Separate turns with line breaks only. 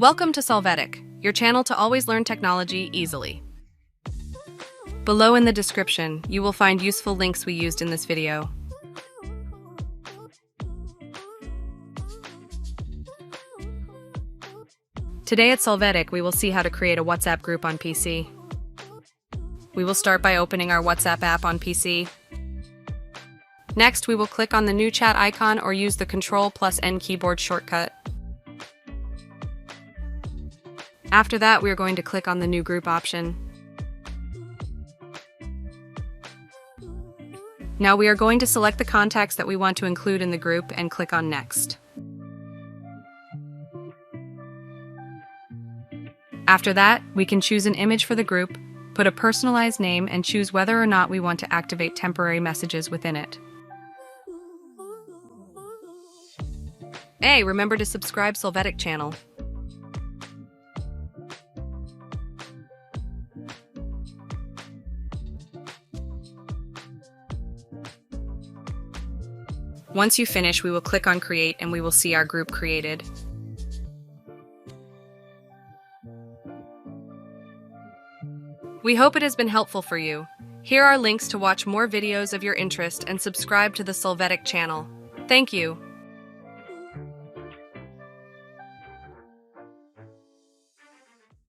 Welcome to Solvetic, your channel to always learn technology easily. Below in the description, you will find useful links we used in this video. Today at Solvetic, we will see how to create a WhatsApp group on PC. We will start by opening our WhatsApp app on PC. Next, we will click on the new chat icon or use the Ctrl+N keyboard shortcut. After that, we are going to click on the new group option. Now we are going to select the contacts that we want to include in the group and click on Next. After that, we can choose an image for the group, put a personalized name, and choose whether or not we want to activate temporary messages within it. Hey, remember to subscribe Solvetic channel. Once you finish, we will click on Create and we will see our group created. We hope it has been helpful for you. Here are links to watch more videos of your interest and subscribe to the Solvetic channel. Thank you.